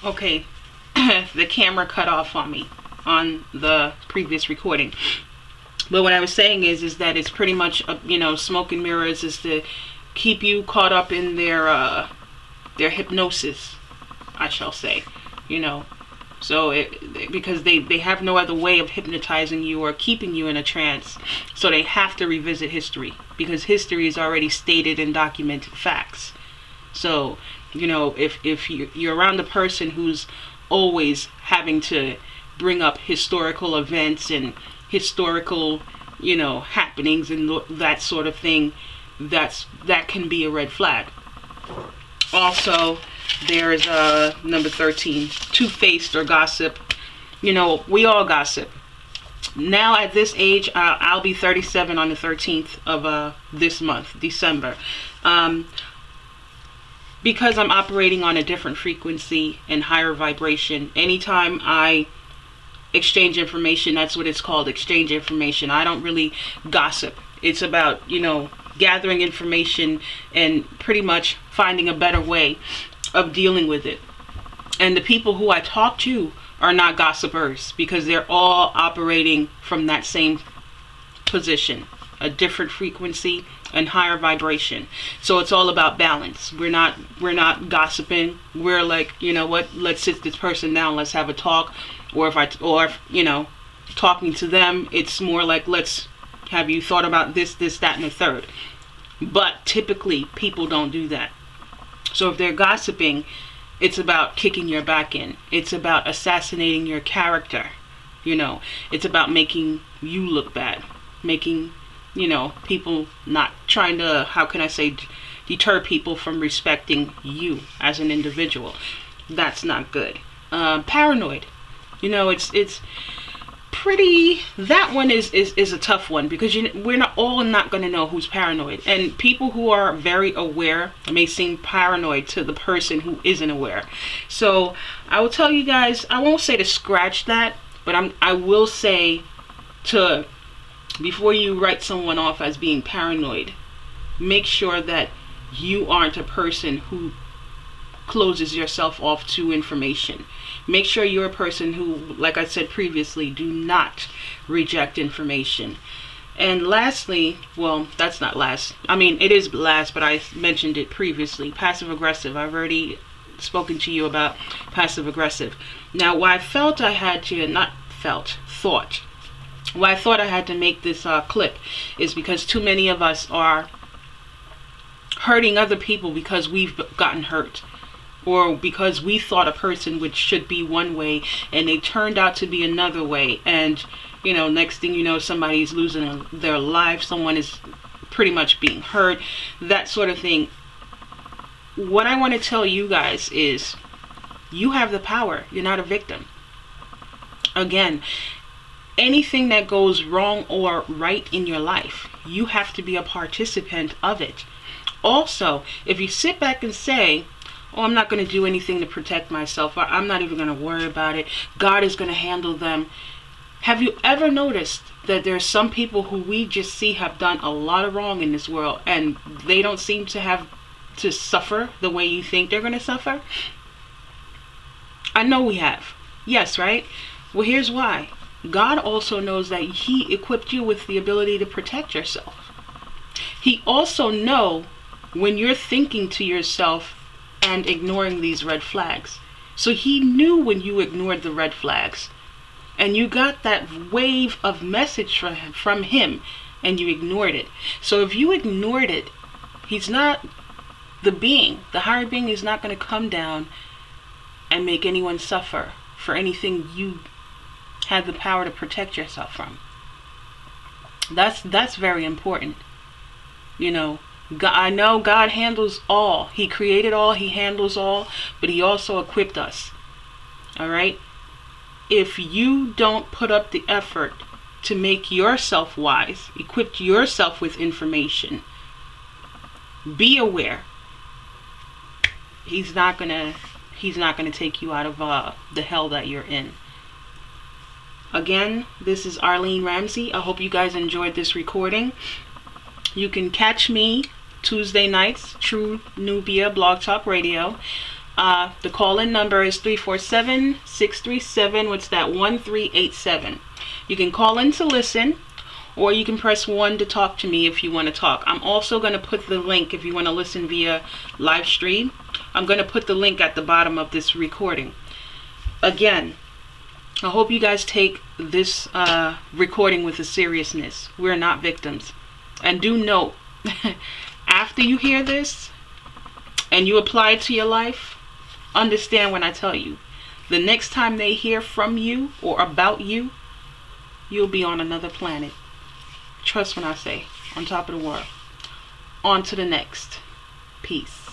Okay, the camera cut off on me on the previous recording. But what I was saying is that it's pretty much, smoke and mirrors is to keep you caught up in their hypnosis, I shall say, So because they have no other way of hypnotizing you or keeping you in a trance, so they have to revisit history because history is already stated and documented facts. So, if you're around a person who's always having to bring up historical events and historical, happenings and that sort of thing, that can be a red flag. Also, there's number 13, two-faced or gossip. We all gossip. Now at this age, I'll be 37 on the 13th of this month, December. Because I'm operating on a different frequency and higher vibration, anytime I exchange information, that's what it's called, exchange information. I don't really gossip. It's about, gathering information and pretty much finding a better way of dealing with it. And the people who I talk to are not gossipers because they're all operating from that same position, a different frequency and higher vibration. So it's all about balance. We're not gossiping. We're like, let's sit this person down, let's have a talk. Or if talking to them, it's more like, let's have you thought about this, that, and the third. But typically people don't do that. So if they're gossiping, it's about kicking your back in. It's about assassinating your character. It's about making you look bad, making people not trying to, how can I say, deter people from respecting you as an individual. That's not good. Paranoid. It's pretty, that one is a tough one because we're not going to know who's paranoid. And people who are very aware may seem paranoid to the person who isn't aware. So I will tell you guys, I won't say to scratch that, but I will say to, before you write someone off as being paranoid, make sure that you aren't a person who closes yourself off to information. Make sure you're a person who, like I said previously, do not reject information. And lastly, well, that's not last. I mean, it is last, but I mentioned it previously. Passive aggressive. I've already spoken to you about passive aggressive. Now, why I felt I had to, thought. Why I thought I had to make this clip is because too many of us are hurting other people because we've gotten hurt. Or because we thought a person should be one way and they turned out to be another way. And, next thing you know, somebody's losing their life. Someone is pretty much being hurt. That sort of thing. What I want to tell you guys is you have the power. You're not a victim. Again, anything that goes wrong or right in your life, you have to be a participant of it. Also, if you sit back and say, oh, I'm not going to do anything to protect myself, or I'm not even going to worry about it, God is going to handle them. Have you ever noticed that there's some people who we just see have done a lot of wrong in this world and they don't seem to have to suffer the way you think they're going to suffer? I know we have. Yes, right? Well, here's why. God also knows that He equipped you with the ability to protect yourself. He also knows when you're thinking to yourself and ignoring these red flags. So He knew when you ignored the red flags and you got that wave of message from Him and you ignored it. So if you ignored it, He's not the higher being is not going to come down and make anyone suffer for anything you had the power to protect yourself from. That's very important. I know God handles all. He created all. He handles all. But He also equipped us. All right? If you don't put up the effort to make yourself wise, equip yourself with information, be aware. He's not gonna take you out of the hell that you're in. Again, this is Arlene Ramsey. I hope you guys enjoyed this recording. You can catch me Tuesday nights, True Nubia Blog Talk Radio. The call-in number is 347-637, what's that, 1387. You can call in to listen, or you can press 1 to talk to me if you want to talk. I'm also going to put the link, if you want to listen via live stream, I'm going to put the link at the bottom of this recording. Again, I hope you guys take this recording with a seriousness. We're not victims. And do note, after you hear this and you apply it to your life, understand when I tell you, the next time they hear from you or about you, you'll be on another planet. Trust when I say, on top of the world. On to the next. Peace.